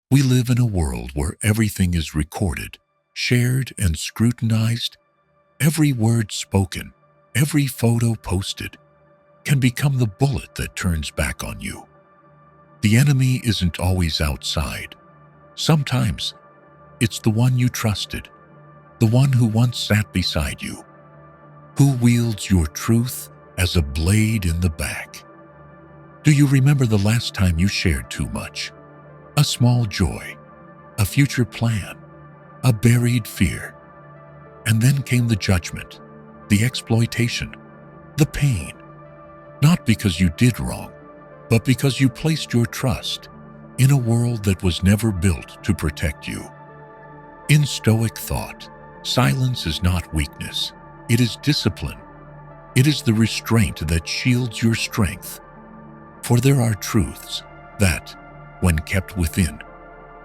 We live in a world where everything is recorded, shared, and scrutinized. Every word spoken, every photo posted, can become the bullet that turns back on you. The enemy isn't always outside. Sometimes, it's the one you trusted, the one who once sat beside you, who wields your truth as a blade in the back. Do you remember the last time you shared too much? A small joy, a future plan, a buried fear. And then came the judgment, the exploitation, the pain. Not because you did wrong, but because you placed your trust in a world that was never built to protect you. In Stoic thought, silence is not weakness, it is discipline. It is the restraint that shields your strength. For there are truths that, when kept within,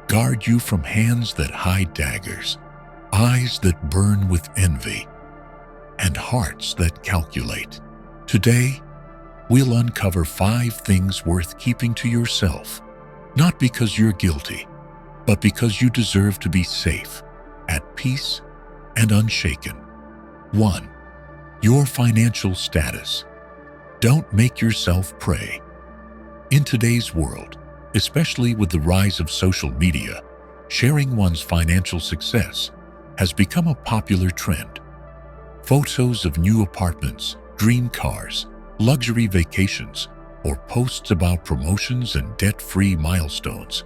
guard you from hands that hide daggers, eyes that burn with envy, and hearts that calculate. Today, we'll uncover 5 things worth keeping to yourself, not because you're guilty, but because you deserve to be safe, at peace, and unshaken. 1. Your financial status. Don't make yourself prey. In today's world, especially with the rise of social media, sharing one's financial success has become a popular trend. Photos of new apartments, dream cars, luxury vacations, or posts about promotions and debt-free milestones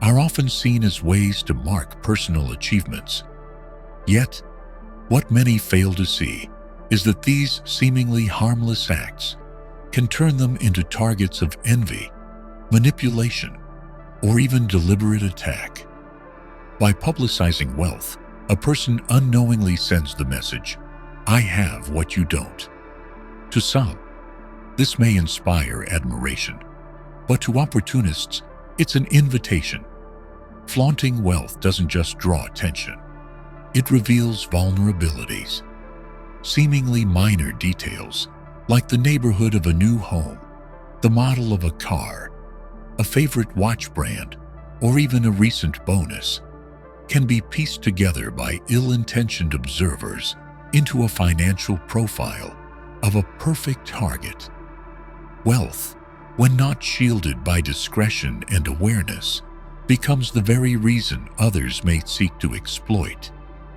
are often seen as ways to mark personal achievements. Yet, what many fail to see is that these seemingly harmless acts can turn them into targets of envy, manipulation, or even deliberate attack. By publicizing wealth, a person unknowingly sends the message, "I have what you don't." To some, this may inspire admiration, but to opportunists, it's an invitation. Flaunting wealth doesn't just draw attention. It reveals vulnerabilities. Seemingly minor details, like the neighborhood of a new home, the model of a car, a favorite watch brand, or even a recent bonus, can be pieced together by ill-intentioned observers into a financial profile of a perfect target. Wealth, when not shielded by discretion and awareness, becomes the very reason others may seek to exploit,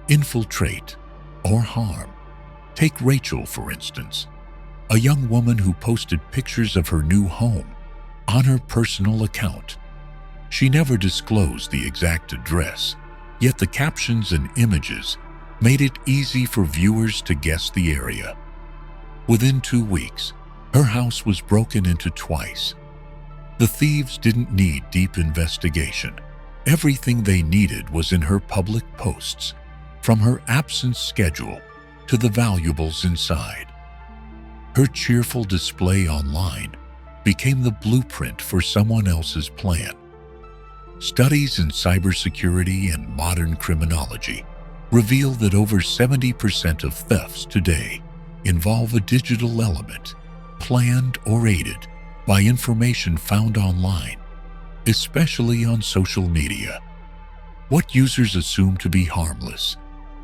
infiltrate, or harm. Take Rachel, for instance, a young woman who posted pictures of her new home on her personal account. She never disclosed the exact address, yet the captions and images made it easy for viewers to guess the area. Within 2 weeks, her house was broken into twice. The thieves didn't need deep investigation. Everything they needed was in her public posts, from her absence schedule to the valuables inside. Her cheerful display online became the blueprint for someone else's plan. Studies in cybersecurity and modern criminology reveal that over 70% of thefts today involve a digital element, planned or aided by information found online, especially on social media. What users assume to be harmless,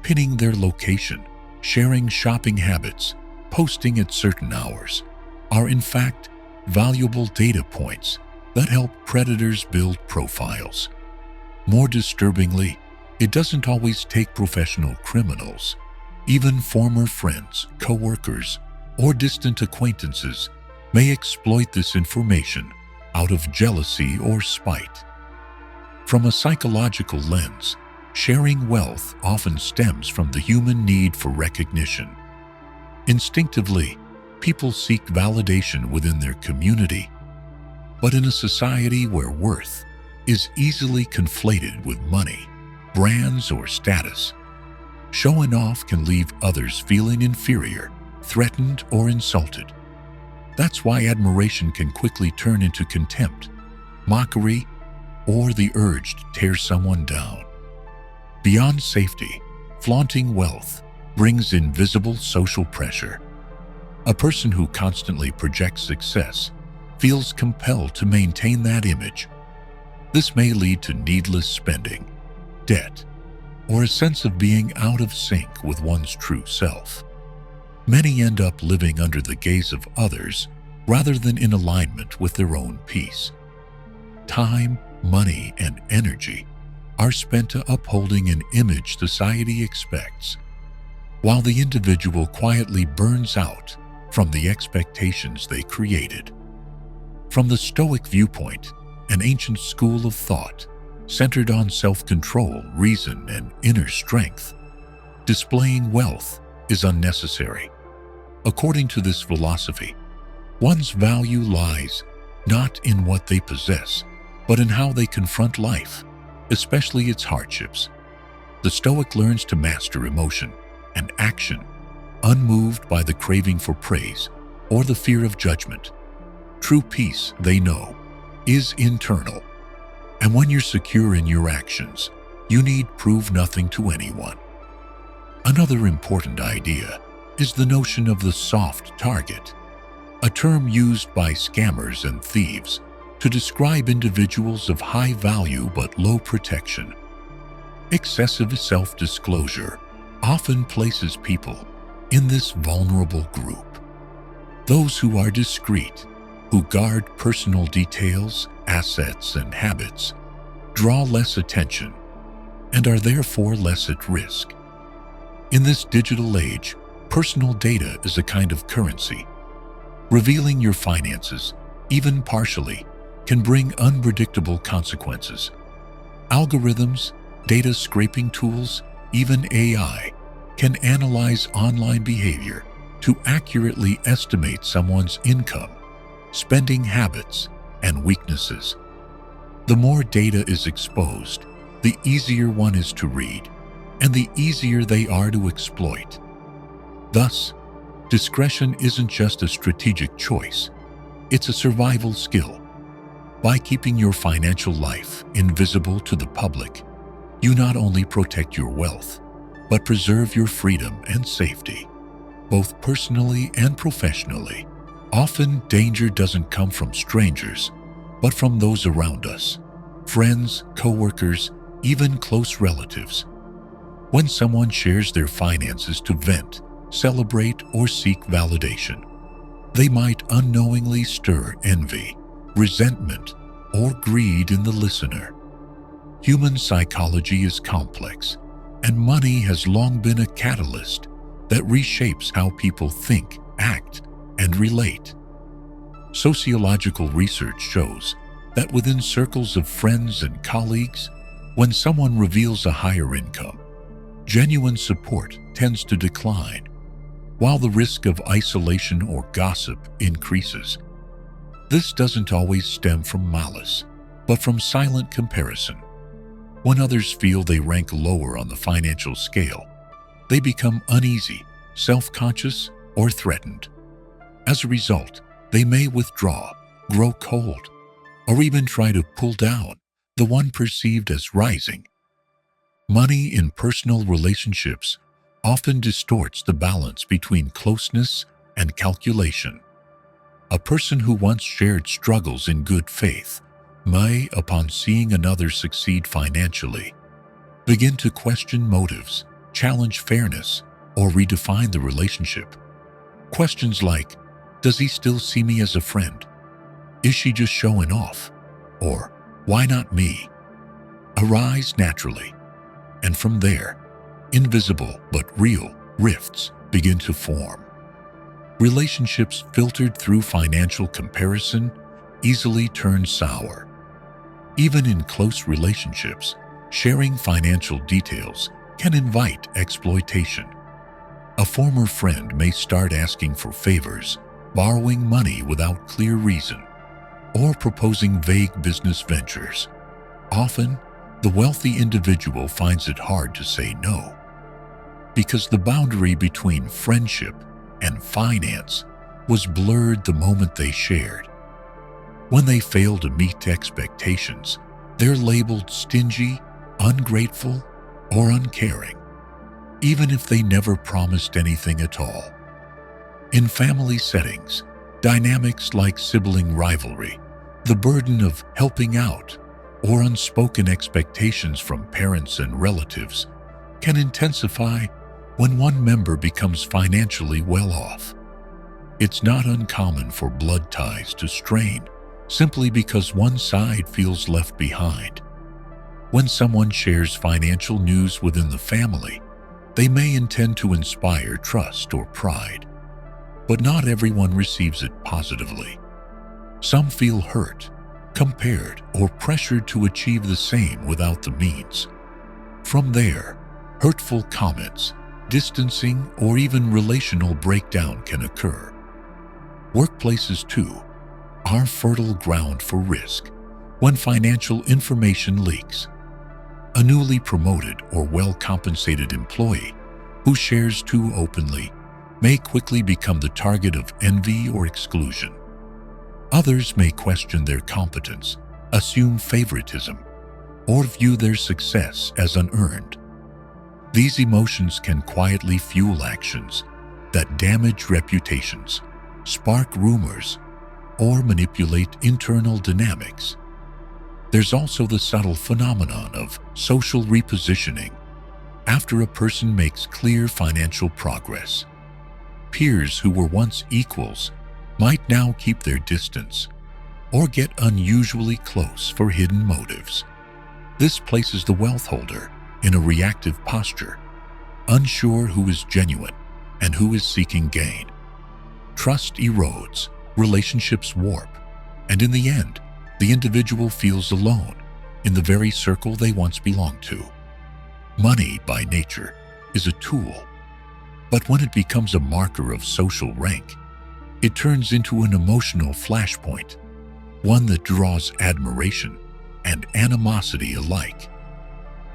pinning their location, sharing shopping habits, posting at certain hours, are in fact valuable data points that help predators build profiles. More disturbingly, it doesn't always take professional criminals. Even former friends, co-workers, or distant acquaintances may exploit this information out of jealousy or spite. From a psychological lens, sharing wealth often stems from the human need for recognition. Instinctively, people seek validation within their community. But in a society where worth is easily conflated with money, brands, or status, showing off can leave others feeling inferior, threatened, or insulted. That's why admiration can quickly turn into contempt, mockery, or the urge to tear someone down. Beyond safety, flaunting wealth brings invisible social pressure. A person who constantly projects success feels compelled to maintain that image. This may lead to needless spending, debt, or a sense of being out of sync with one's true self. Many end up living under the gaze of others rather than in alignment with their own peace. Time, money, and energy are spent to upholding an image society expects, while the individual quietly burns out from the expectations they created. From the Stoic viewpoint, an ancient school of thought centered on self-control, reason, and inner strength, displaying wealth is unnecessary. According to this philosophy, one's value lies not in what they possess, but in how they confront life, especially its hardships. The Stoic learns to master emotion and action, unmoved by the craving for praise or the fear of judgment. True peace, they know, is internal. And when you're secure in your actions, you need prove nothing to anyone. Another important idea is the notion of the soft target, a term used by scammers and thieves to describe individuals of high value but low protection. Excessive self-disclosure often places people in this vulnerable group. Those who are discreet, who guard personal details, assets, and habits, draw less attention and are therefore less at risk. In this digital age, personal data is a kind of currency. Revealing your finances, even partially, can bring unpredictable consequences. Algorithms, data scraping tools, even AI can analyze online behavior to accurately estimate someone's income, spending habits, and weaknesses. The more data is exposed, the easier one is to read, and the easier they are to exploit. Thus, discretion isn't just a strategic choice, it's a survival skill. By keeping your financial life invisible to the public, you not only protect your wealth, but preserve your freedom and safety, both personally and professionally. Often, danger doesn't come from strangers, but from those around us, friends, co-workers, even close relatives. When someone shares their finances to vent, celebrate, or seek validation, they might unknowingly stir envy, resentment, or greed in the listener. Human psychology is complex, and money has long been a catalyst that reshapes how people think, act, and relate. Sociological research shows that within circles of friends and colleagues, when someone reveals a higher income, genuine support tends to decline, while the risk of isolation or gossip increases. This doesn't always stem from malice, but from silent comparison. When others feel they rank lower on the financial scale, they become uneasy, self-conscious, or threatened. As a result, they may withdraw, grow cold, or even try to pull down the one perceived as rising. Money in personal relationships often distorts the balance between closeness and calculation. A person who once shared struggles in good faith may, upon seeing another succeed financially, begin to question motives, challenge fairness, or redefine the relationship. Questions like, does he still see me as a friend? Is she just showing off? Or, why not me? Arise naturally. And from there, invisible but real rifts begin to form. Relationships filtered through financial comparison easily turn sour. Even in close relationships, sharing financial details can invite exploitation. A former friend may start asking for favors, borrowing money without clear reason, or proposing vague business ventures. Often, the wealthy individual finds it hard to say no, because the boundary between friendship and finance was blurred the moment they shared. When they fail to meet expectations, they're labeled stingy, ungrateful, or uncaring, even if they never promised anything at all. In family settings, dynamics like sibling rivalry, the burden of helping out, or unspoken expectations from parents and relatives can intensify when one member becomes financially well off. It's not uncommon for blood ties to strain simply because one side feels left behind. When someone shares financial news within the family, they may intend to inspire trust or pride, but not everyone receives it positively. Some feel hurt, compared, or pressured to achieve the same without the means. From there, hurtful comments, distancing, or even relational breakdown can occur. Workplaces, too, are fertile ground for risk when financial information leaks. A newly promoted or well-compensated employee who shares too openly may quickly become the target of envy or exclusion. Others may question their competence, assume favoritism, or view their success as unearned. These emotions can quietly fuel actions that damage reputations, spark rumors, or manipulate internal dynamics. There's also the subtle phenomenon of social repositioning after a person makes clear financial progress. Peers who were once equals might now keep their distance or get unusually close for hidden motives. This places the wealth holder in a reactive posture, unsure who is genuine and who is seeking gain. Trust erodes, relationships warp, and in the end, the individual feels alone in the very circle they once belonged to. Money, by nature, is a tool, but when it becomes a marker of social rank, it turns into an emotional flashpoint, one that draws admiration and animosity alike.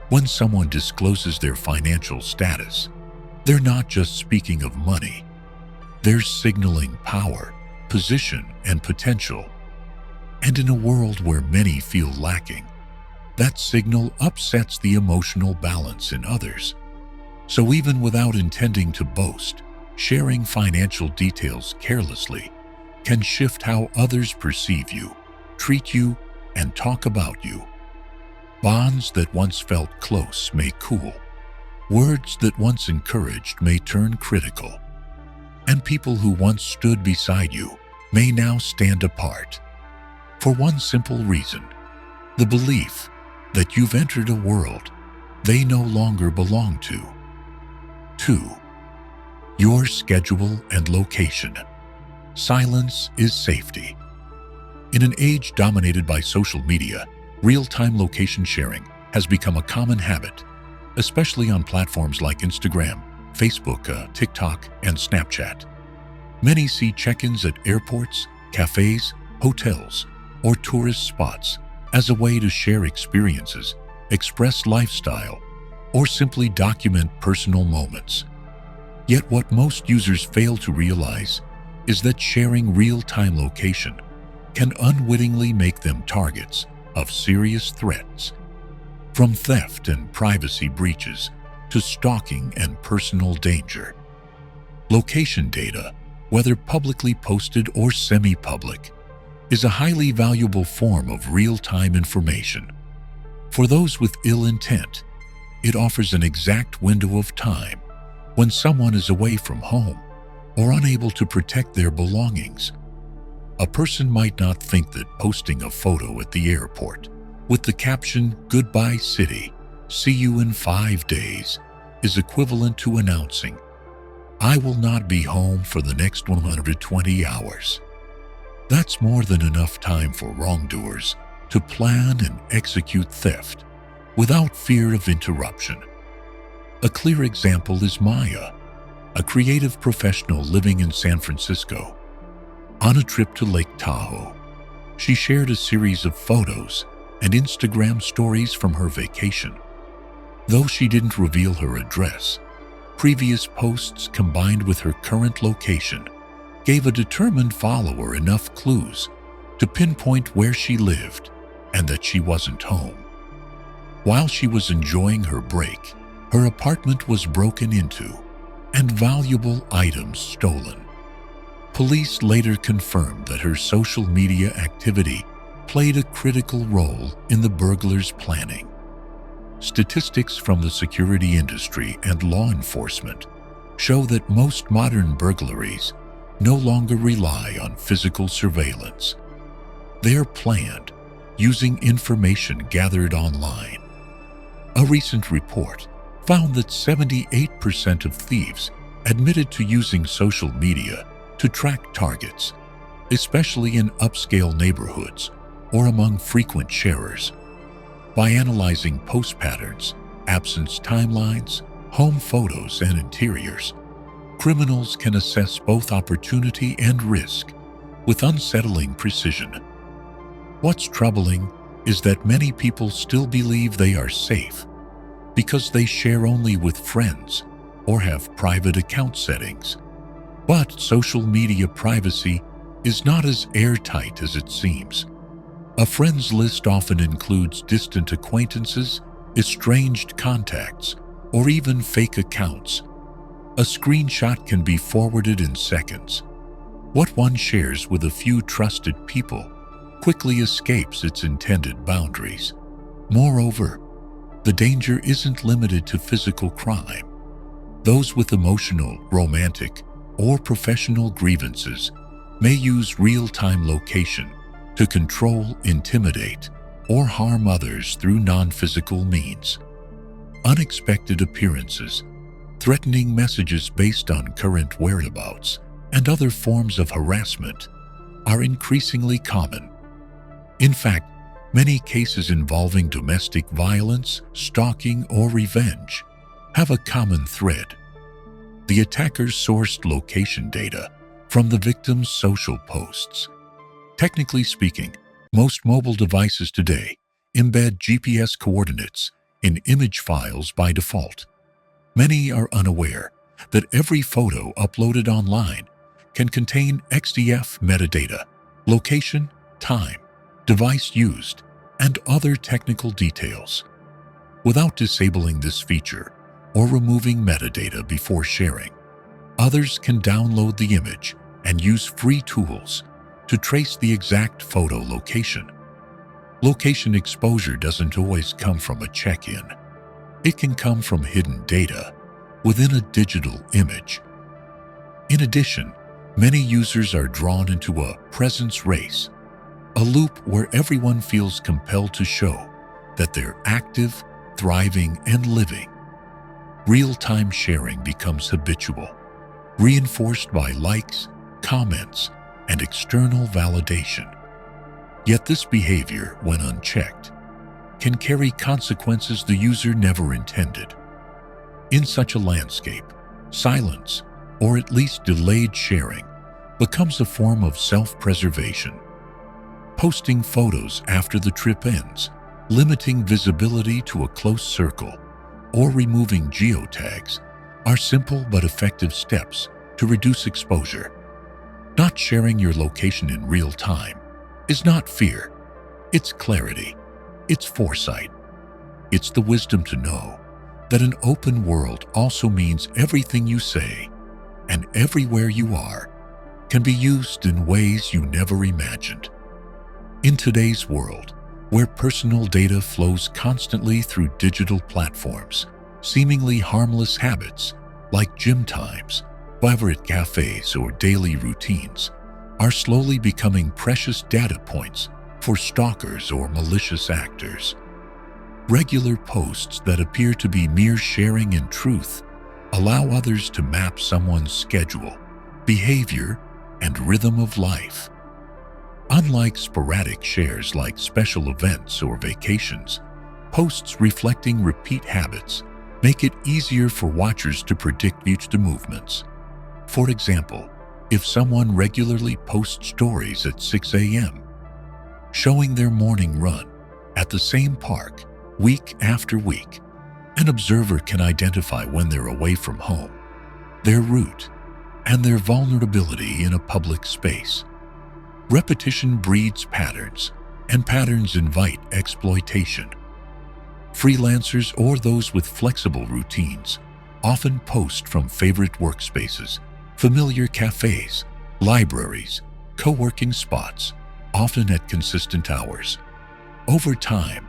When someone discloses their financial status, they're not just speaking of money. They're signaling power, position, and potential. And in a world where many feel lacking, that signal upsets the emotional balance in others. So even without intending to boast, sharing financial details carelessly can shift how others perceive you, treat you, and talk about you. Bonds that once felt close may cool. Words that once encouraged may turn critical. And people who once stood beside you may now stand apart. For one simple reason: the belief that you've entered a world they no longer belong to. 2. Your schedule and location. Silence is safety. In an age dominated by social media, real-time location sharing has become a common habit, especially on platforms like Instagram, Facebook, TikTok, and Snapchat. Many see check-ins at airports, cafes, hotels, or tourist spots as a way to share experiences, express lifestyle, or simply document personal moments. Yet what most users fail to realize is that sharing real-time location can unwittingly make them targets of serious threats, from theft and privacy breaches to stalking and personal danger. Location data, whether publicly posted or semi-public, is a highly valuable form of real-time information. For those with ill intent, it offers an exact window of time when someone is away from home or unable to protect their belongings. A person might not think that posting a photo at the airport with the caption, "Goodbye City, see you in 5 days," is equivalent to announcing, "I will not be home for the next 120 hours. That's more than enough time for wrongdoers to plan and execute theft without fear of interruption. A clear example is Maya, a creative professional living in San Francisco. On a trip to Lake Tahoe, she shared a series of photos and Instagram stories from her vacation. Though she didn't reveal her address, previous posts combined with her current location gave a determined follower enough clues to pinpoint where she lived and that she wasn't home. While she was enjoying her break, her apartment was broken into and valuable items stolen. Police later confirmed that her social media activity played a critical role in the burglar's planning. Statistics from the security industry and law enforcement show that most modern burglaries no longer rely on physical surveillance. They're planned using information gathered online. A recent report found that 78% of thieves admitted to using social media to track targets, especially in upscale neighborhoods or among frequent sharers. By analyzing post patterns, absence timelines, home photos, and interiors, criminals can assess both opportunity and risk with unsettling precision. What's troubling is that many people still believe they are safe because they share only with friends or have private account settings. But social media privacy is not as airtight as it seems. A friends list often includes distant acquaintances, estranged contacts, or even fake accounts. A screenshot can be forwarded in seconds. What one shares with a few trusted people quickly escapes its intended boundaries. Moreover, the danger isn't limited to physical crime. Those with emotional, romantic, or professional grievances may use real-time location to control, intimidate, or harm others through non-physical means. Unexpected appearances, threatening messages based on current whereabouts, and other forms of harassment are increasingly common. In fact, many cases involving domestic violence, stalking, or revenge have a common thread. The attackers sourced location data from the victim's social posts. Technically speaking, most mobile devices today embed GPS coordinates in image files by default. Many are unaware that every photo uploaded online can contain XDF metadata, location, time, device used, and other technical details. Without disabling this feature or removing metadata before sharing, others can download the image and use free tools to trace the exact photo location. Location exposure doesn't always come from a check-in. It can come from hidden data within a digital image. In addition, many users are drawn into a presence race, a loop where everyone feels compelled to show that they're active, thriving, and living. Real-time sharing becomes habitual, reinforced by likes, comments, and external validation. Yet this behavior, when unchecked, can carry consequences the user never intended. In such a landscape, silence, or at least delayed sharing, becomes a form of self-preservation. Posting photos after the trip ends, limiting visibility to a close circle, or removing geotags are simple but effective steps to reduce exposure. Not sharing your location in real time is not fear. It's clarity. It's foresight. It's the wisdom to know that an open world also means everything you say and everywhere you are can be used in ways you never imagined. In today's world, where personal data flows constantly through digital platforms, seemingly harmless habits like gym times, favorite cafes, or daily routines are slowly becoming precious data points for stalkers or malicious actors. Regular posts that appear to be mere sharing in truth allow others to map someone's schedule, behavior, and rhythm of life. Unlike sporadic shares like special events or vacations, posts reflecting repeat habits make it easier for watchers to predict future movements. For example, if someone regularly posts stories at 6 a.m., showing their morning run at the same park week after week, an observer can identify when they're away from home, their route, and their vulnerability in a public space. Repetition breeds patterns, and patterns invite exploitation. Freelancers or those with flexible routines often post from favorite workspaces, familiar cafes, libraries, co-working spots, often at consistent hours. Over time,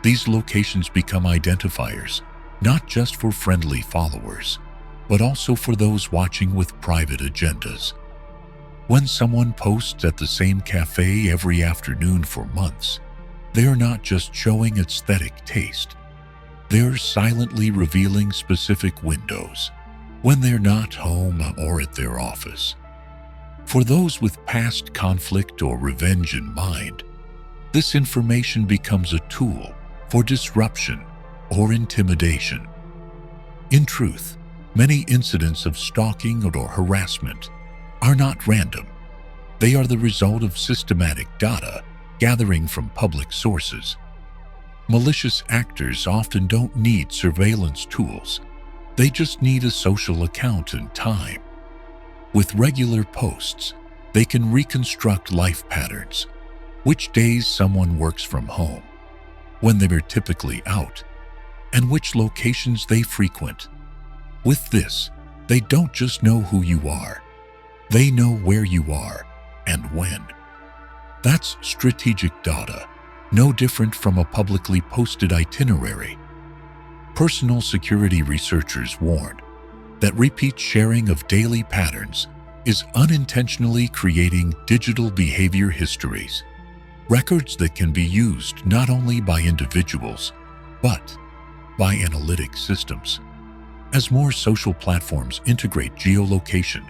these locations become identifiers, not just for friendly followers, but also for those watching with private agendas. When someone posts at the same cafe every afternoon for months, they are not just showing aesthetic taste. They're silently revealing specific windows when they're not home or at their office. For those with past conflict or revenge in mind, this information becomes a tool for disruption or intimidation. In truth, many incidents of stalking or harassment are not random. They are the result of systematic data gathering from public sources. Malicious actors often don't need surveillance tools. They just need a social account and time. With regular posts, they can reconstruct life patterns, which days someone works from home, when they are typically out, and which locations they frequent. With this, they don't just know who you are. They know where you are and when. That's strategic data, no different from a publicly posted itinerary. Personal security researchers warn that repeat sharing of daily patterns is unintentionally creating digital behavior histories, records that can be used not only by individuals, but by analytic systems. As more social platforms integrate geolocation,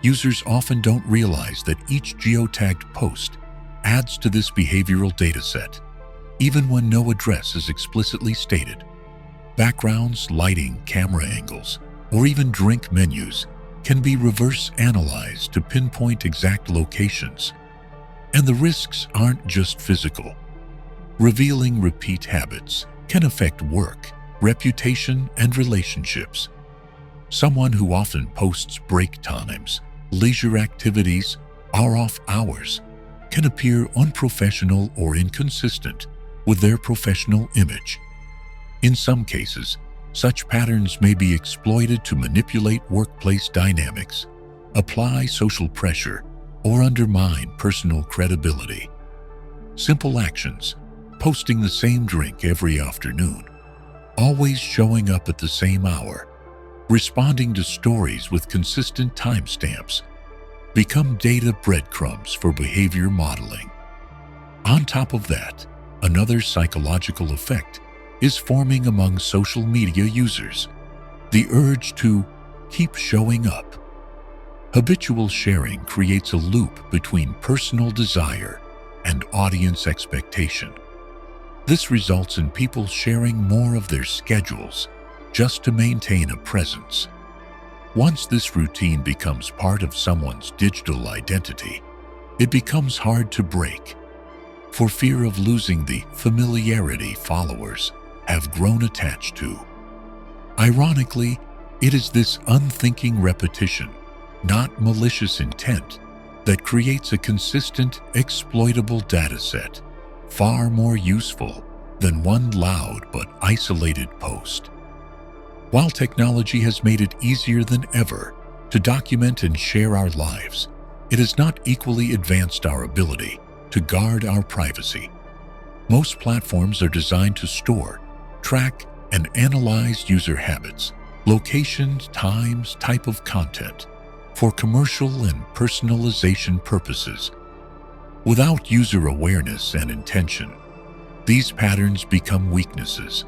users often don't realize that each geotagged post adds to this behavioral dataset, even when no address is explicitly stated. Backgrounds, lighting, camera angles, or even drink menus can be reverse analyzed to pinpoint exact locations. And the risks aren't just physical. Revealing repeat habits can affect work, reputation, and relationships. Someone who often posts break times, leisure activities, or off hours can appear unprofessional or inconsistent with their professional image. In some cases, such patterns may be exploited to manipulate workplace dynamics, apply social pressure, or undermine personal credibility. Simple actions: posting the same drink every afternoon, always showing up at the same hour, responding to stories with consistent timestamps, become data breadcrumbs for behavior modeling. On top of that, another psychological effect is forming among social media users: the urge to keep showing up. Habitual sharing creates a loop between personal desire and audience expectation. This results in people sharing more of their schedules just to maintain a presence. Once this routine becomes part of someone's digital identity, it becomes hard to break, for fear of losing the familiarity followers have grown attached to. Ironically, it is this unthinking repetition, not malicious intent, that creates a consistent, exploitable dataset, far more useful than one loud but isolated post. While technology has made it easier than ever to document and share our lives, it has not equally advanced our ability to guard our privacy. Most platforms are designed to store, track, and analyze user habits, locations, times, type of content, for commercial and personalization purposes. Without user awareness and intention, these patterns become weaknesses.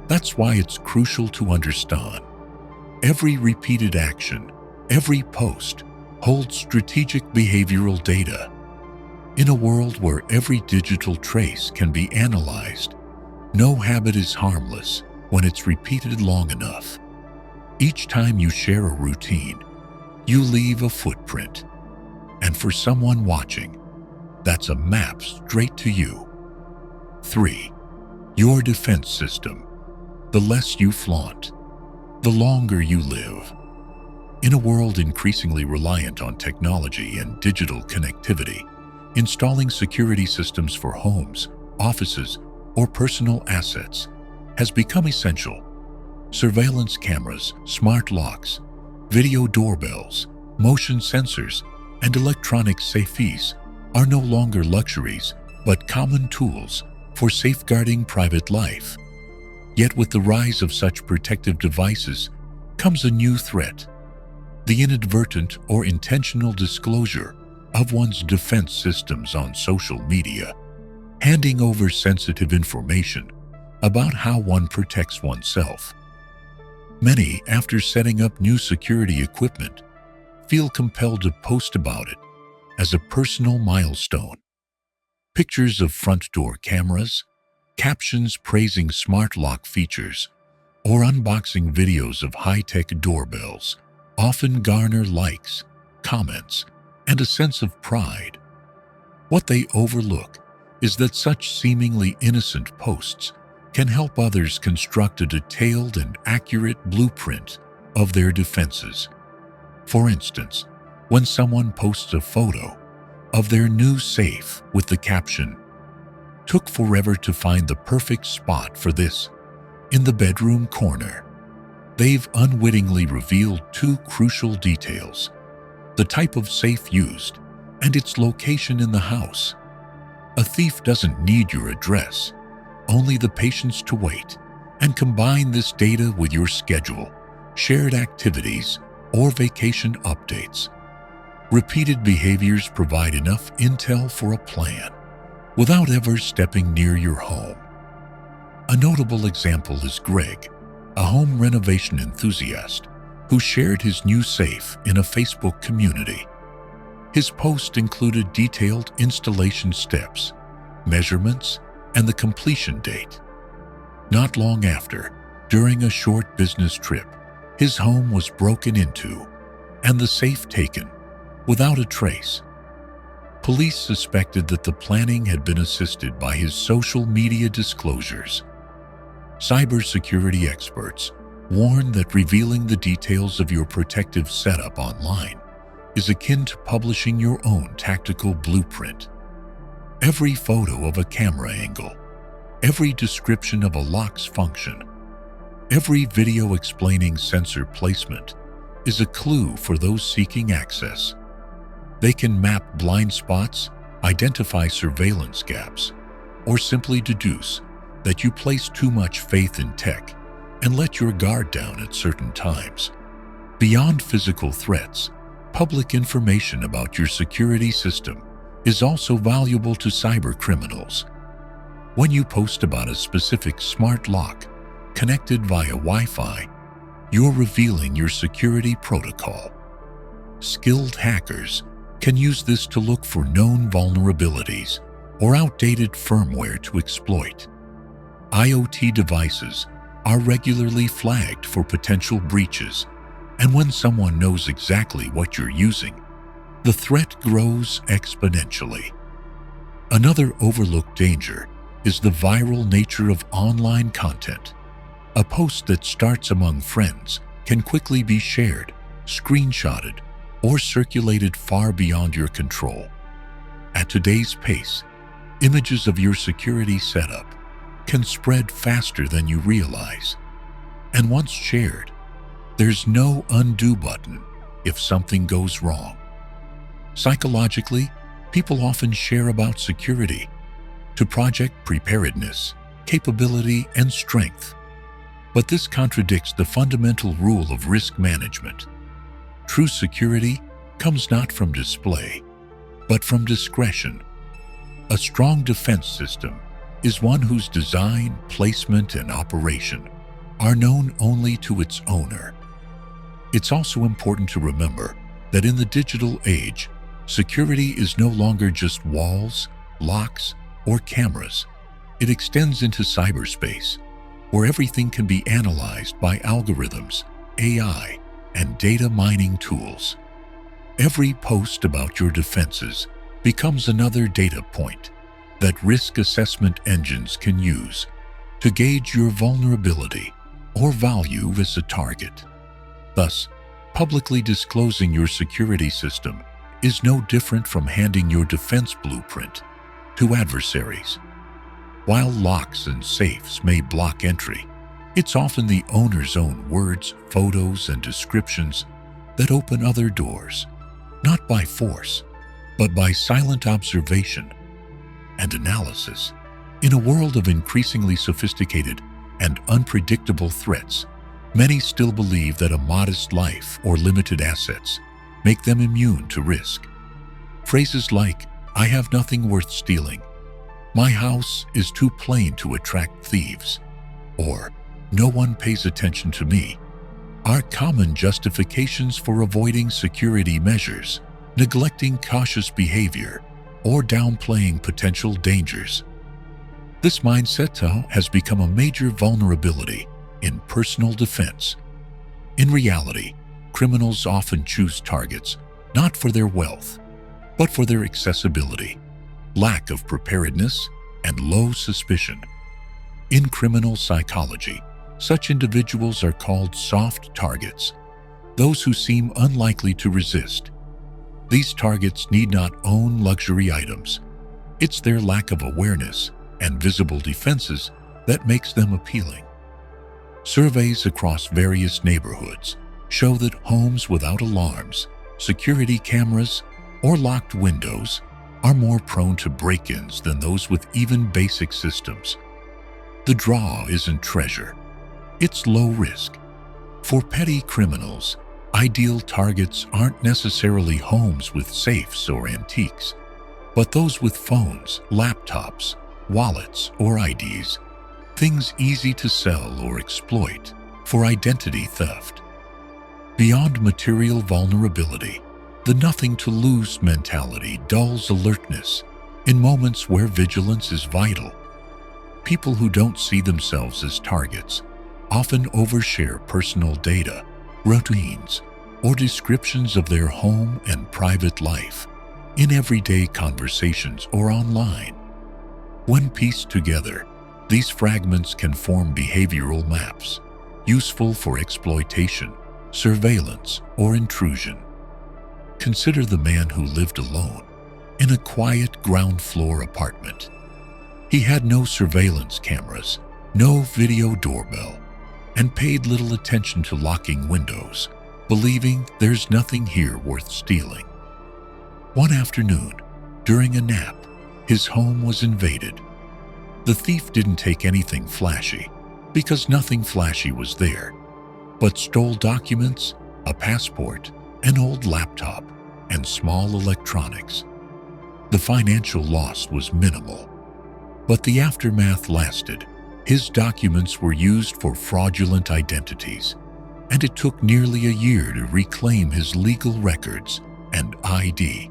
That's why it's crucial to understand. Every repeated action, every post, holds strategic behavioral data. In a world where every digital trace can be analyzed, no habit is harmless when it's repeated long enough. Each time you share a routine, you leave a footprint. And for someone watching, that's a map straight to you. 3. Your defense system. The less you flaunt, the longer you live. In a world increasingly reliant on technology and digital connectivity, installing security systems for homes, offices, or personal assets has become essential. Surveillance cameras, smart locks, video doorbells, motion sensors, and electronic safes are no longer luxuries, but common tools for safeguarding private life. Yet with the rise of such protective devices comes a new threat: the inadvertent or intentional disclosure of one's defense systems on social media, handing over sensitive information about how one protects oneself. Many, after setting up new security equipment, feel compelled to post about it as a personal milestone. Pictures of front door cameras, captions praising smart lock features, or unboxing videos of high-tech doorbells often garner likes, comments, and a sense of pride. What they overlook is that such seemingly innocent posts can help others construct a detailed and accurate blueprint of their defenses. For instance, when someone posts a photo of their new safe with the caption, "Took forever to find the perfect spot for this," in the bedroom corner, they've unwittingly revealed two crucial details: the type of safe used and its location in the house. A thief doesn't need your address, only the patience to wait and combine this data with your schedule, shared activities, or vacation updates. Repeated behaviors provide enough intel for a plan without ever stepping near your home. A notable example is Greg, a home renovation enthusiast who shared his new safe in a Facebook community. His post included detailed installation steps, measurements, and the completion date. Not long after, during a short business trip, his home was broken into and the safe taken without a trace. Police suspected that the planning had been assisted by his social media disclosures. Cybersecurity experts warn that revealing the details of your protective setup online is akin to publishing your own tactical blueprint. Every photo of a camera angle, every description of a lock's function, every video explaining sensor placement is a clue for those seeking access. They can map blind spots, identify surveillance gaps, or simply deduce that you place too much faith in tech and let your guard down at certain times. Beyond physical threats, public information about your security system is also valuable to cyber criminals. When you post about a specific smart lock connected via Wi-Fi, you're revealing your security protocol. Skilled hackers can use this to look for known vulnerabilities or outdated firmware to exploit. IoT devices are regularly flagged for potential breaches, and when someone knows exactly what you're using, the threat grows exponentially. Another overlooked danger is the viral nature of online content. A post that starts among friends can quickly be shared, screenshotted, or circulated far beyond your control. At today's pace, images of your security setup can spread faster than you realize. And once shared, there's no undo button if something goes wrong. Psychologically, people often share about security to project preparedness, capability, and strength. But this contradicts the fundamental rule of risk management. True security comes not from display, but from discretion. A strong defense system is one whose design, placement, and operation are known only to its owner. It's also important to remember that in the digital age, security is no longer just walls, locks, or cameras. It extends into cyberspace, where everything can be analyzed by algorithms, AI, and data mining tools. Every post about your defenses becomes another data point that risk assessment engines can use to gauge your vulnerability or value as a target. Thus, publicly disclosing your security system is no different from handing your defense blueprint to adversaries. While locks and safes may block entry, it's often the owner's own words, photos, and descriptions that open other doors, not by force, but by silent observation and analysis. In a world of increasingly sophisticated and unpredictable threats, many still believe that a modest life or limited assets make them immune to risk. Phrases like, "I have nothing worth stealing," "My house is too plain to attract thieves," or "No one pays attention to me," are common justifications for avoiding security measures, neglecting cautious behavior, or downplaying potential dangers. This mindset has become a major vulnerability in personal defense. In reality, criminals often choose targets not for their wealth, but for their accessibility, lack of preparedness, and low suspicion. In criminal psychology, such individuals are called soft targets, those who seem unlikely to resist. These targets need not own luxury items. It's their lack of awareness and visible defenses that makes them appealing. Surveys across various neighborhoods show that homes without alarms, security cameras, or locked windows are more prone to break-ins than those with even basic systems. The draw isn't treasure, it's low risk. For petty criminals, ideal targets aren't necessarily homes with safes or antiques, but those with phones, laptops, wallets, or IDs, things easy to sell or exploit for identity theft. Beyond material vulnerability, the nothing-to-lose mentality dulls alertness in moments where vigilance is vital. People who don't see themselves as targets often overshare personal data, routines, or descriptions of their home and private life in everyday conversations or online. When pieced together, these fragments can form behavioral maps, useful for exploitation, surveillance, or intrusion. Consider the man who lived alone in a quiet ground-floor apartment. He had no surveillance cameras, no video doorbell, and paid little attention to locking windows, believing there's nothing here worth stealing. One afternoon, during a nap, his home was invaded. The thief didn't take anything flashy, because nothing flashy was there, but stole documents, a passport, an old laptop, and small electronics. The financial loss was minimal, but the aftermath lasted. His documents were used for fraudulent identities, and it took nearly a year to reclaim his legal records and ID.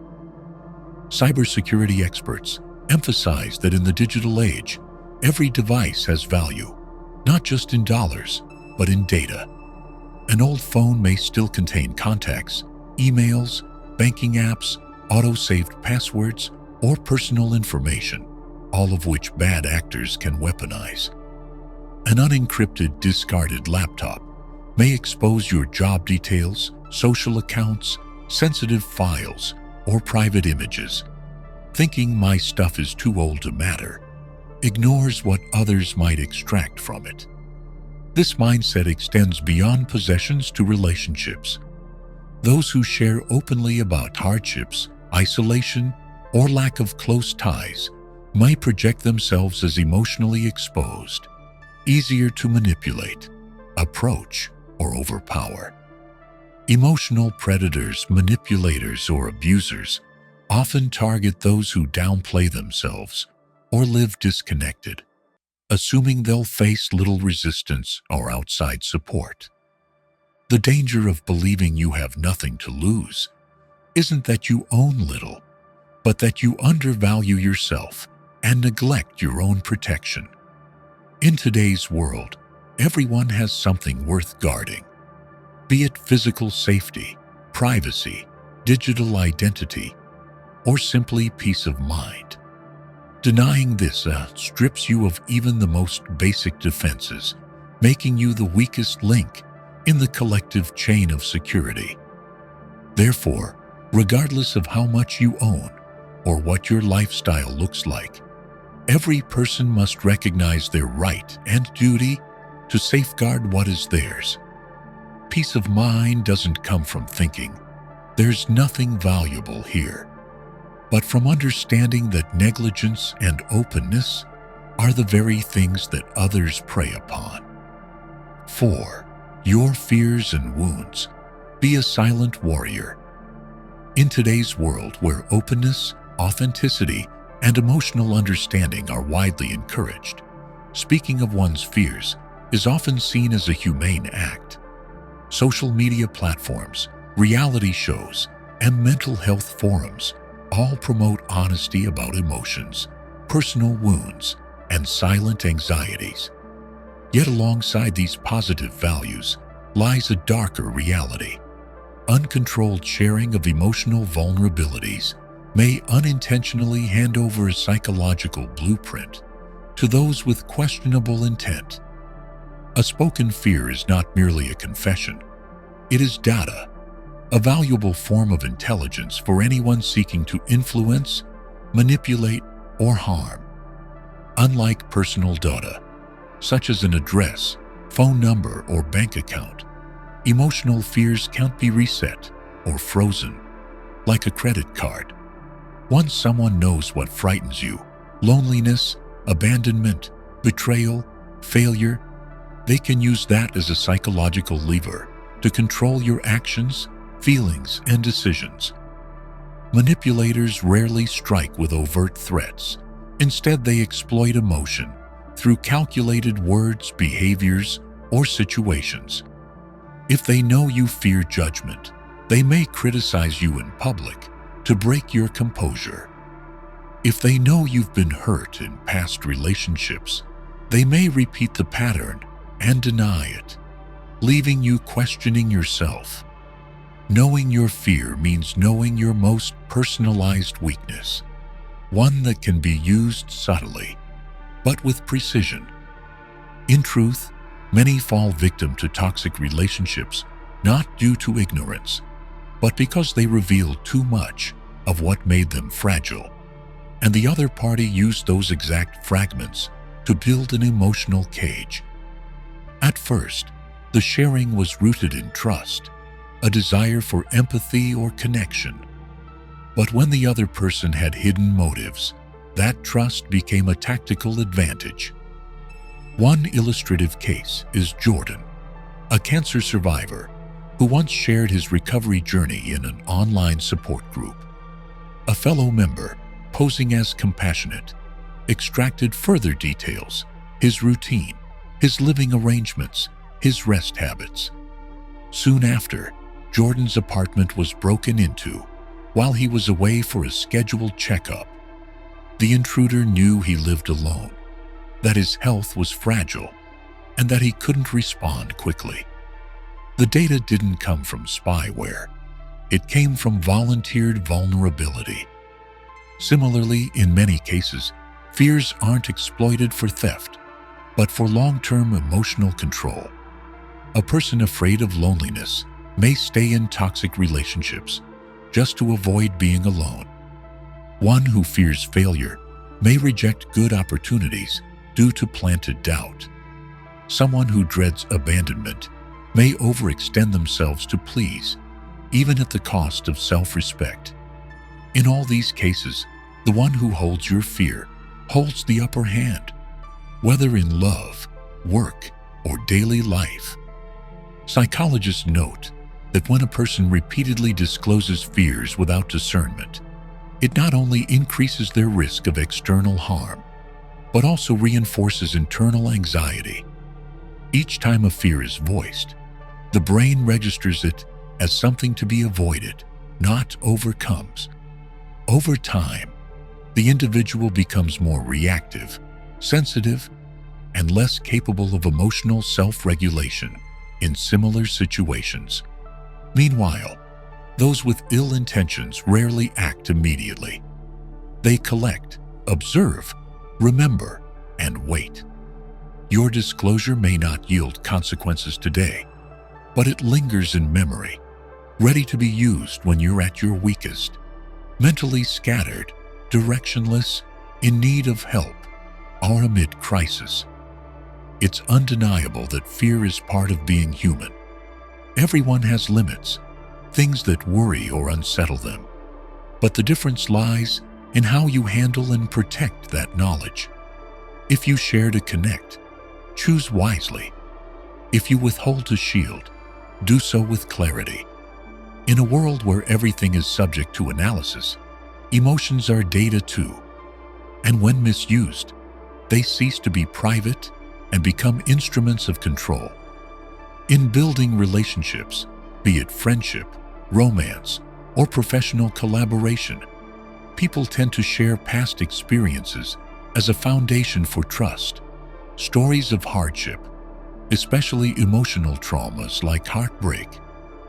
Cybersecurity experts emphasize that in the digital age, every device has value, not just in dollars, but in data. An old phone may still contain contacts, emails, banking apps, auto-saved passwords, or personal information, all of which bad actors can weaponize. An unencrypted, discarded laptop may expose your job details, social accounts, sensitive files, or private images. Thinking my stuff is too old to matter ignores what others might extract from it. This mindset extends beyond possessions to relationships. Those who share openly about hardships, isolation, or lack of close ties might project themselves as emotionally exposed, easier to manipulate, approach, or overpower. Emotional predators, manipulators, or abusers often target those who downplay themselves or live disconnected, assuming they'll face little resistance or outside support. The danger of believing you have nothing to lose isn't that you own little, but that you undervalue yourself and neglect your own protection. In today's world, everyone has something worth guarding, be it physical safety, privacy, digital identity, or simply peace of mind. Denying this strips you of even the most basic defenses, making you the weakest link in the collective chain of security. Therefore, regardless of how much you own or what your lifestyle looks like, every person must recognize their right and duty to safeguard what is theirs. Peace of mind doesn't come from thinking, "There's nothing valuable here." but from understanding that negligence and openness are the very things that others prey upon. 4. Your fears and wounds. Be a silent warrior. In today's world where openness, authenticity, and emotional understanding are widely encouraged, speaking of one's fears is often seen as a humane act. Social media platforms, reality shows, and mental health forums all promote honesty about emotions, personal wounds, and silent anxieties. Yet alongside these positive values lies a darker reality. Uncontrolled sharing of emotional vulnerabilities may unintentionally hand over a psychological blueprint to those with questionable intent. A spoken fear is not merely a confession. It is data, a valuable form of intelligence for anyone seeking to influence, manipulate, or harm. Unlike personal data, such as an address, phone number, or bank account, emotional fears can't be reset or frozen like a credit card. Once someone knows what frightens you, loneliness, abandonment, betrayal, failure, they can use that as a psychological lever to control your actions, feelings, and decisions. Manipulators rarely strike with overt threats. Instead, they exploit emotion through calculated words, behaviors, or situations. If they know you fear judgment, they may criticize you in public to break your composure. If they know you've been hurt in past relationships, they may repeat the pattern and deny it, leaving you questioning yourself. Knowing your fear means knowing your most personalized weakness, one that can be used subtly, but with precision. In truth, many fall victim to toxic relationships not due to ignorance, but because they reveal too much of what made them fragile, and the other party used those exact fragments to build an emotional cage. At first, the sharing was rooted in trust, a desire for empathy or connection. But when the other person had hidden motives, that trust became a tactical advantage. One illustrative case is Jordan, a cancer survivor who once shared his recovery journey in an online support group. A fellow member, posing as compassionate, extracted further details: his routine, his living arrangements, his rest habits. Soon after, Jordan's apartment was broken into while he was away for a scheduled checkup. The intruder knew he lived alone, that his health was fragile, and that he couldn't respond quickly. The data didn't come from spyware. It came from volunteered vulnerability. Similarly, in many cases, fears aren't exploited for theft, but for long-term emotional control. A person afraid of loneliness may stay in toxic relationships just to avoid being alone. One who fears failure may reject good opportunities due to planted doubt. Someone who dreads abandonment may overextend themselves to please, even at the cost of self-respect. In all these cases, the one who holds your fear holds the upper hand, whether in love, work, or daily life. Psychologists note that when a person repeatedly discloses fears without discernment, it not only increases their risk of external harm, but also reinforces internal anxiety. Each time a fear is voiced, the brain registers it as something to be avoided, not overcomes. Over time, the individual becomes more reactive, sensitive, and less capable of emotional self-regulation in similar situations. Meanwhile, those with ill intentions rarely act immediately. They collect, observe, remember, and wait. Your disclosure may not yield consequences today, but it lingers in memory, ready to be used when you're at your weakest, mentally scattered, directionless, in need of help, or amid crisis. It's undeniable that fear is part of being human. Everyone has limits, things that worry or unsettle them. But the difference lies in how you handle and protect that knowledge. If you share to connect, choose wisely. If you withhold to shield, do so with clarity. In a world where everything is subject to analysis, emotions are data too. And when misused, they cease to be private and become instruments of control. In building relationships, be it friendship, romance, or professional collaboration, people tend to share past experiences as a foundation for trust. Stories of hardship, especially emotional traumas like heartbreak,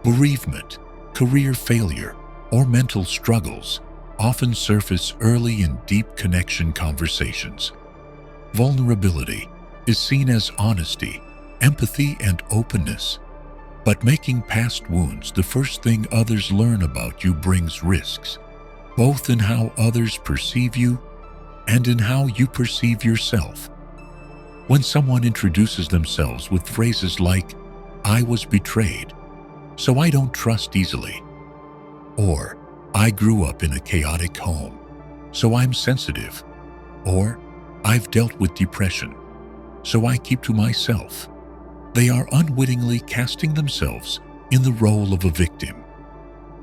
bereavement, career failure, or mental struggles, often surface early in deep connection conversations. Vulnerability is seen as honesty, empathy, and openness. But making past wounds the first thing others learn about you brings risks, both in how others perceive you and in how you perceive yourself. When someone introduces themselves with phrases like, "I was betrayed, so I don't trust easily," or "I grew up in a chaotic home, so I'm sensitive," or "I've dealt with depression, so I keep to myself," they are unwittingly casting themselves in the role of a victim.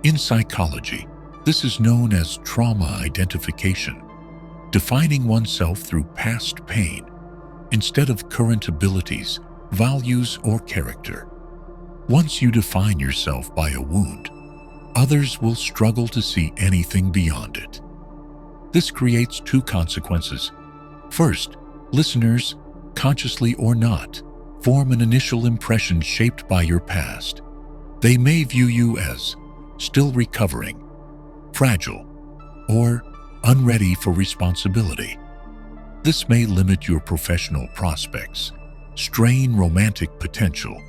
In psychology, this is known as trauma identification, defining oneself through past pain instead of current abilities, values, or character. Once you define yourself by a wound, others will struggle to see anything beyond it. This creates two consequences. First, listeners, consciously or not, form an initial impression shaped by your past. They may view you as still recovering, fragile, or unready for responsibility. This may limit your professional prospects, strain romantic potential,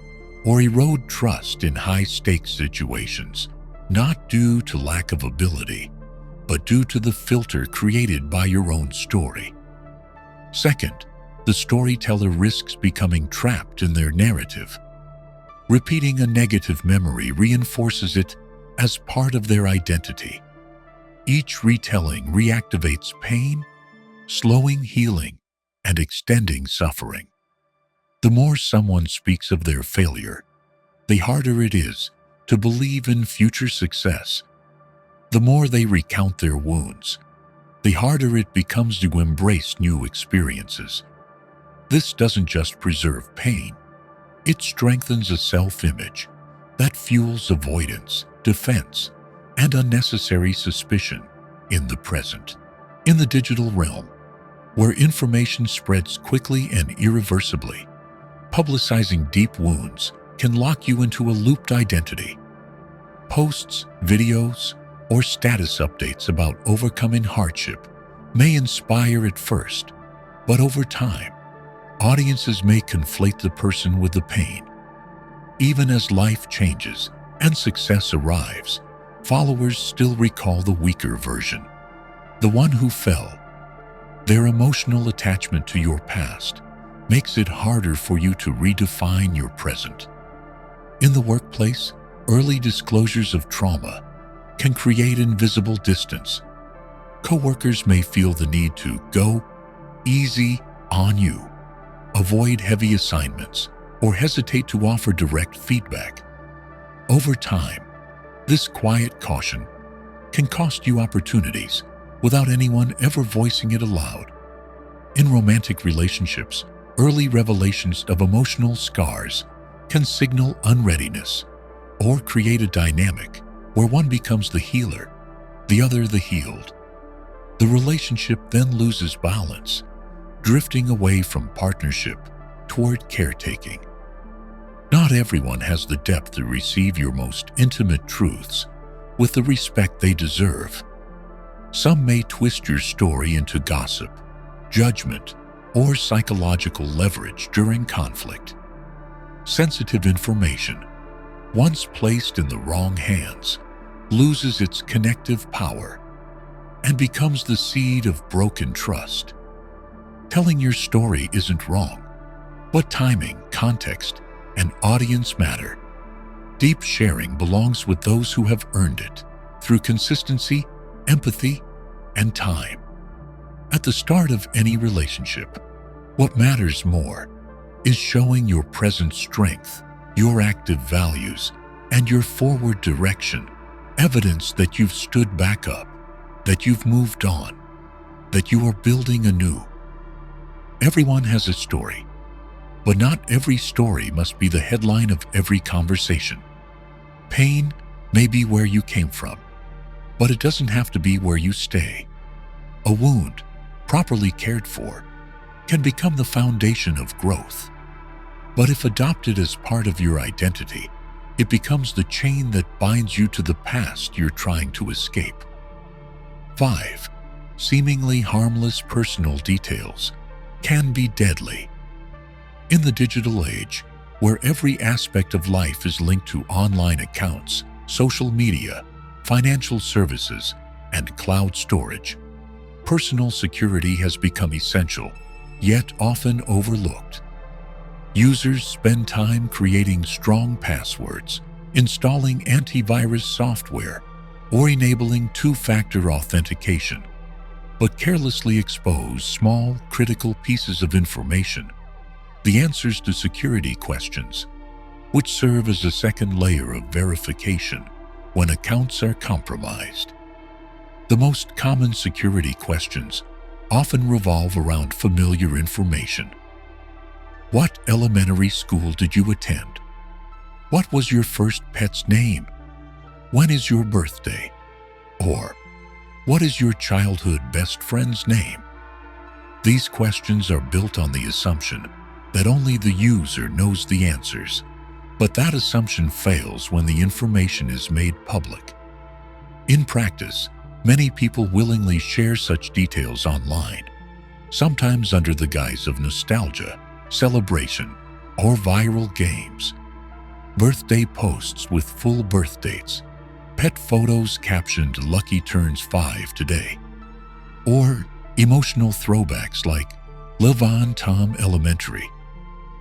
or erode trust in high-stakes situations, not due to lack of ability, but due to the filter created by your own story. Second, the storyteller risks becoming trapped in their narrative. Repeating a negative memory reinforces it as part of their identity. Each retelling reactivates pain, slowing healing, and extending suffering. The more someone speaks of their failure, the harder it is to believe in future success. The more they recount their wounds, the harder it becomes to embrace new experiences. This doesn't just preserve pain, it strengthens a self-image that fuels avoidance, defense, and unnecessary suspicion in the present. In the digital realm, where information spreads quickly and irreversibly, publicizing deep wounds can lock you into a looped identity. Posts, videos, or status updates about overcoming hardship may inspire at first, but over time, audiences may conflate the person with the pain. Even as life changes and success arrives, followers still recall the weaker version, the one who fell. Their emotional attachment to your past makes it harder for you to redefine your present. In the workplace, early disclosures of trauma can create invisible distance. Coworkers may feel the need to go easy on you, avoid heavy assignments, or hesitate to offer direct feedback. Over time, this quiet caution can cost you opportunities without anyone ever voicing it aloud. In romantic relationships, early revelations of emotional scars can signal unreadiness or create a dynamic where one becomes the healer, the other the healed. The relationship then loses balance, drifting away from partnership toward caretaking. Not everyone has the depth to receive your most intimate truths with the respect they deserve. Some may twist your story into gossip, judgment, or psychological leverage during conflict. Sensitive information, once placed in the wrong hands, loses its connective power and becomes the seed of broken trust. Telling your story isn't wrong, but timing, context, and audience matter. Deep sharing belongs with those who have earned it through consistency empathy, and time. At the start of any relationship, what matters more is showing your present strength, your active values, and your forward direction, evidence that you've stood back up, that you've moved on, that you are building anew. Everyone has a story, but not every story must be the headline of every conversation. Pain may be where you came from, but it doesn't have to be where you stay. A wound, properly cared for, can become the foundation of growth. But if adopted as part of your identity, it becomes the chain that binds you to the past you're trying to escape. 5. Seemingly harmless personal details can be deadly. In the digital age, where every aspect of life is linked to online accounts, social media, financial services, and cloud storage, personal security has become essential, yet often overlooked. Users spend time creating strong passwords, installing antivirus software, or enabling two-factor authentication, but carelessly expose small, critical pieces of information, the answers to security questions, which serve as a second layer of verification when accounts are compromised. The most common security questions often revolve around familiar information. What elementary school did you attend? What was your first pet's name? When is your birthday? Or, what is your childhood best friend's name? These questions are built on the assumption that only the user knows the answers, but that assumption fails when the information is made public. In practice, many people willingly share such details online, sometimes under the guise of nostalgia, celebration, or viral games. Birthday posts with full birth dates, pet photos captioned "Lucky turns 5 today," or emotional throwbacks like "Live on Tom Elementary,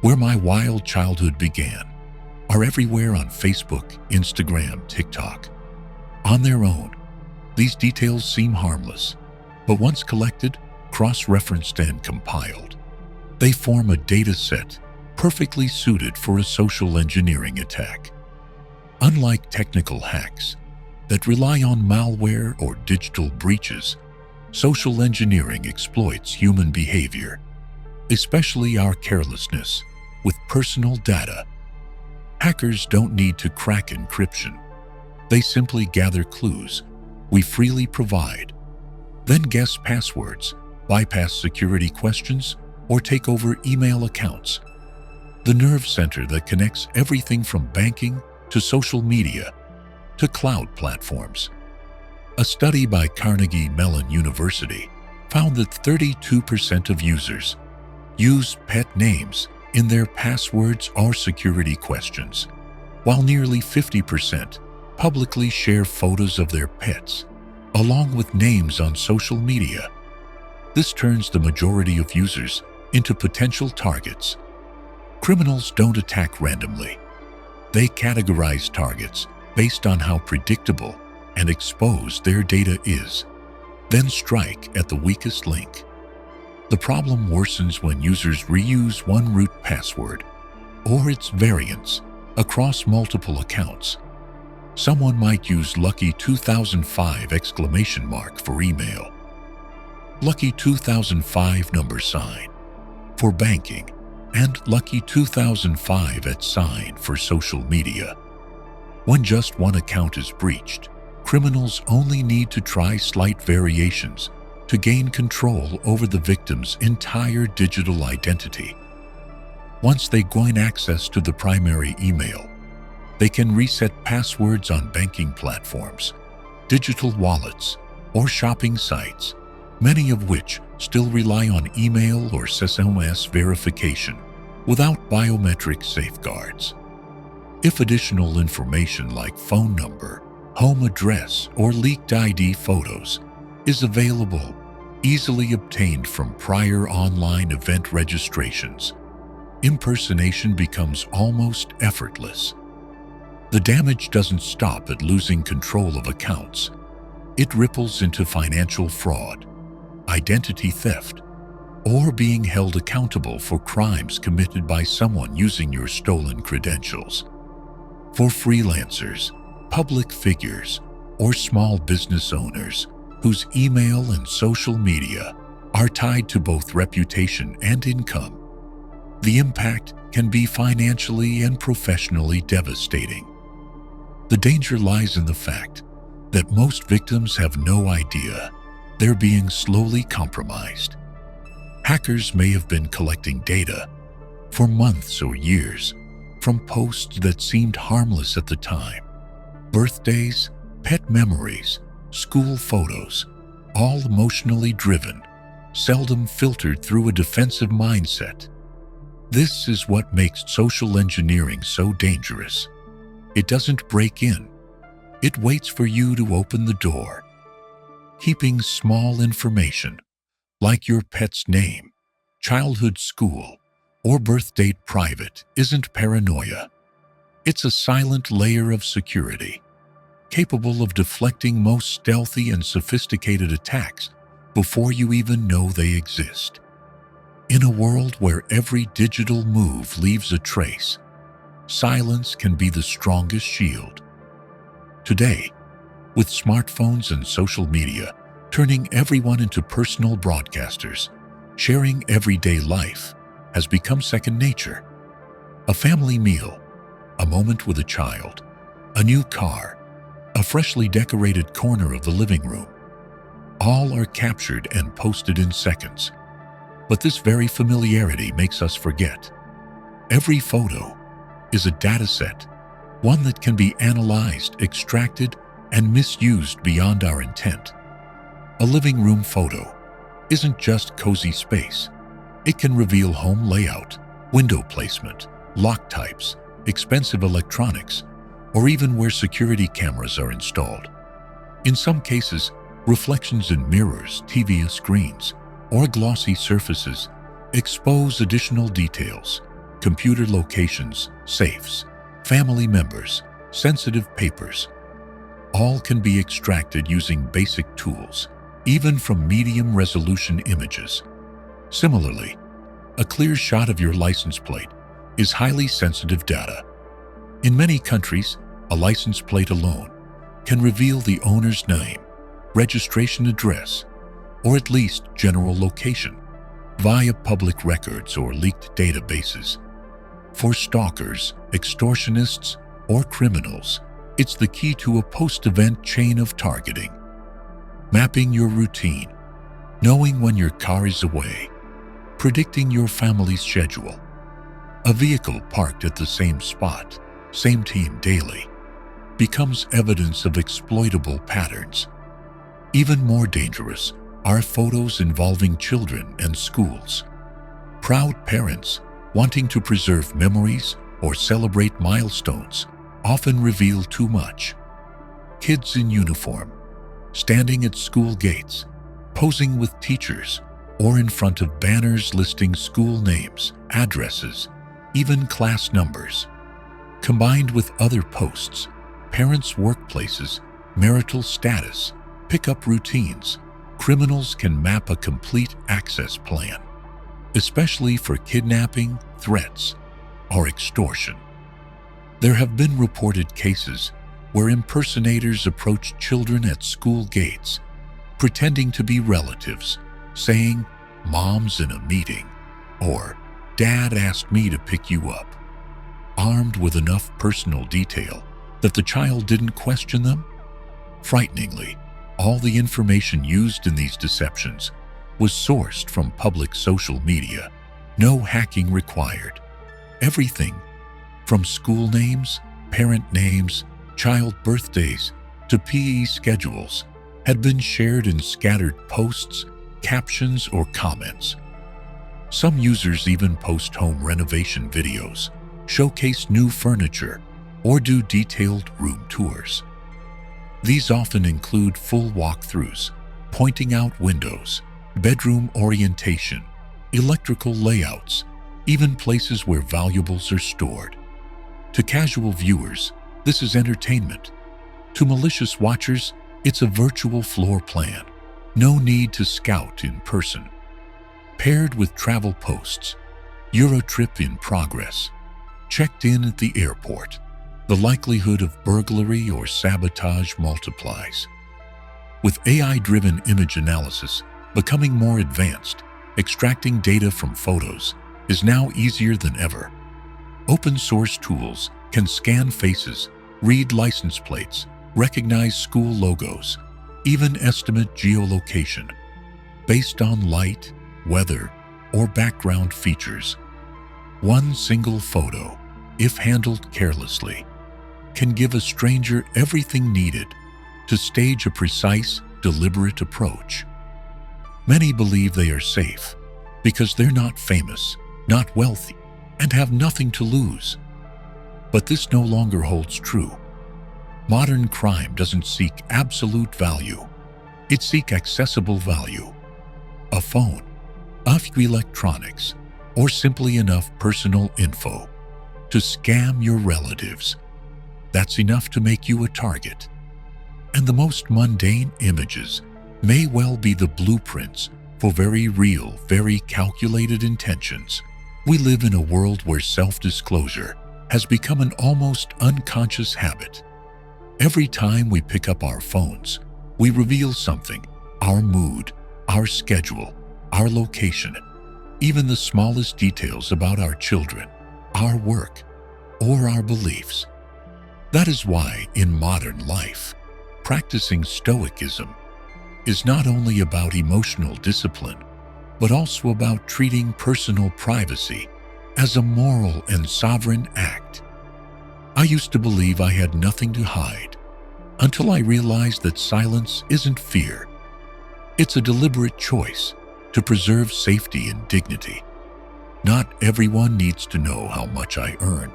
where my wild childhood began," are everywhere on Facebook, Instagram, TikTok. On their own, these details seem harmless, but once collected, cross-referenced, and compiled, they form a data set perfectly suited for a social engineering attack. Unlike technical hacks that rely on malware or digital breaches, social engineering exploits human behavior, especially our carelessness with personal data. Hackers don't need to crack encryption. They simply gather clues we freely provide, then guess passwords, bypass security questions, or take over email accounts. The nerve center that connects everything from banking to social media to cloud platforms. A study by Carnegie Mellon University found that 32% of users use pet names in their passwords or security questions, while nearly 50% publicly share photos of their pets, along with names on social media. This turns the majority of users into potential targets. Criminals don't attack randomly. They categorize targets based on how predictable and exposed their data is, then strike at the weakest link. The problem worsens when users reuse one root password or its variants across multiple accounts. Someone might use Lucky 2005 exclamation mark for email, Lucky 2005 $sign for banking, and Lucky 2005 @ for social media. When just one account is breached, criminals only need to try slight variations to gain control over the victim's entire digital identity. Once they gain access to the primary email, they can reset passwords on banking platforms, digital wallets, or shopping sites, many of which still rely on email or SMS verification without biometric safeguards. If additional information like phone number, home address, or leaked ID photos is available, easily obtained from prior online event registrations, impersonation becomes almost effortless. The damage doesn't stop at losing control of accounts. It ripples into financial fraud, identity theft, or being held accountable for crimes committed by someone using your stolen credentials. For freelancers, public figures, or small business owners whose email and social media are tied to both reputation and income, the impact can be financially and professionally devastating. The danger lies in the fact that most victims have no idea they're being slowly compromised. Hackers may have been collecting data for months or years from posts that seemed harmless at the time. Birthdays, pet memories, school photos, all emotionally driven, seldom filtered through a defensive mindset. This is what makes social engineering so dangerous. It doesn't break in. It waits for you to open the door. Keeping small information, like your pet's name, childhood school, or birth date private, isn't paranoia. It's a silent layer of security, capable of deflecting most stealthy and sophisticated attacks before you even know they exist. In a world where every digital move leaves a trace, silence can be the strongest shield. Today, with smartphones and social media turning everyone into personal broadcasters, sharing everyday life has become second nature. A family meal, a moment with a child, a new car, a freshly decorated corner of the living room, all are captured and posted in seconds. But this very familiarity makes us forget. Every photo is a dataset, one that can be analyzed, extracted, and misused beyond our intent. A living room photo isn't just cozy space. It can reveal home layout, window placement, lock types, expensive electronics, or even where security cameras are installed. In some cases, reflections in mirrors, TV screens, or glossy surfaces expose additional details: computer locations, safes, family members, sensitive papers. All can be extracted using basic tools, even from medium-resolution images. Similarly, a clear shot of your license plate is highly sensitive data. In many countries, a license plate alone can reveal the owner's name, registration address, or at least general location, via public records or leaked databases. For stalkers, extortionists, or criminals, it's the key to a post-event chain of targeting. Mapping your routine, knowing when your car is away, predicting your family's schedule, a vehicle parked at the same spot, same team daily, becomes evidence of exploitable patterns. Even more dangerous are photos involving children and schools. Proud parents wanting to preserve memories or celebrate milestones often reveal too much. Kids in uniform, standing at school gates, posing with teachers, or in front of banners listing school names, addresses, even class numbers. Combined with other posts, parents' workplaces, marital status, pickup routines, criminals can map a complete access plan, especially for kidnapping, threats, or extortion. There have been reported cases where impersonators approach children at school gates, pretending to be relatives, saying, "Mom's in a meeting," or "Dad asked me to pick you up," armed with enough personal detail that the child didn't question them. Frighteningly, all the information used in these deceptions was sourced from public social media. No hacking required. Everything from school names, parent names, child birthdays, to PE schedules had been shared in scattered posts, captions, or comments. Some users even post home renovation videos, showcase new furniture, or do detailed room tours. These often include full walkthroughs, pointing out windows, bedroom orientation, electrical layouts, even places where valuables are stored. To casual viewers, this is entertainment. To malicious watchers, It's a virtual floor plan. No need to scout in person. Paired with travel posts, Eurotrip in progress, checked in at the airport, the likelihood of burglary or sabotage multiplies. With AI-driven image analysis becoming more advanced, extracting data from photos is now easier than ever. Open-source tools can scan faces, read license plates, recognize school logos, even estimate geolocation based on light, weather, or background features. One single photo, if handled carelessly, can give a stranger everything needed to stage a precise, deliberate approach. Many believe they are safe because they're not famous, not wealthy, and have nothing to lose. But this no longer holds true. Modern crime doesn't seek absolute value. It seeks accessible value. A phone, a few electronics, or simply enough personal info to scam your relatives. That's enough to make you a target. And the most mundane images may well be the blueprints for very real, very calculated intentions. We live in a world where self-disclosure has become an almost unconscious habit. Every time we pick up our phones, we reveal something: our mood, our schedule, our location, even the smallest details about our children, our work, or our beliefs. That is why, in modern life, practicing Stoicism is not only about emotional discipline, but also about treating personal privacy as a moral and sovereign act. I used to believe I had nothing to hide, until I realized that silence isn't fear. It's a deliberate choice to preserve safety and dignity. Not everyone needs to know how much I earn,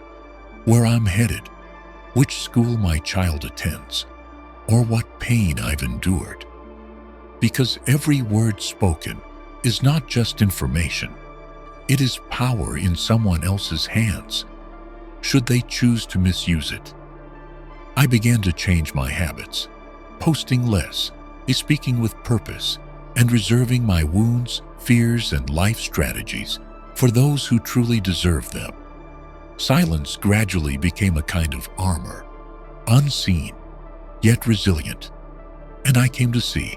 where I'm headed, which school my child attends, or what pain I've endured. Because every word spoken is not just information. It is power in someone else's hands, should they choose to misuse it. I began to change my habits, posting less, speaking with purpose, and reserving my wounds, fears, and life strategies for those who truly deserve them. Silence gradually became a kind of armor, unseen, yet resilient. And I came to see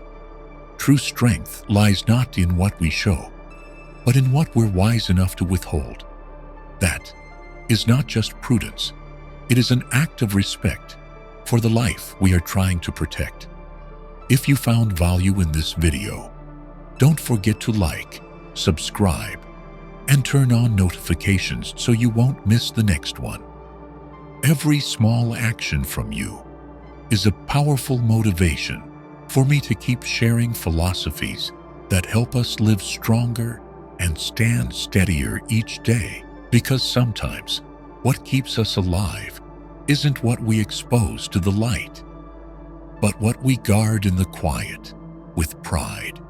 true strength lies not in what we show, but in what we're wise enough to withhold. That is not just prudence. It is an act of respect for the life we are trying to protect. If you found value in this video, don't forget to like, subscribe, and turn on notifications so you won't miss the next one. Every small action from you is a powerful motivation for me to keep sharing philosophies that help us live stronger and stand steadier each day. Because sometimes what keeps us alive isn't what we expose to the light, but what we guard in the quiet with pride.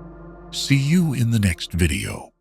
See you in the next video.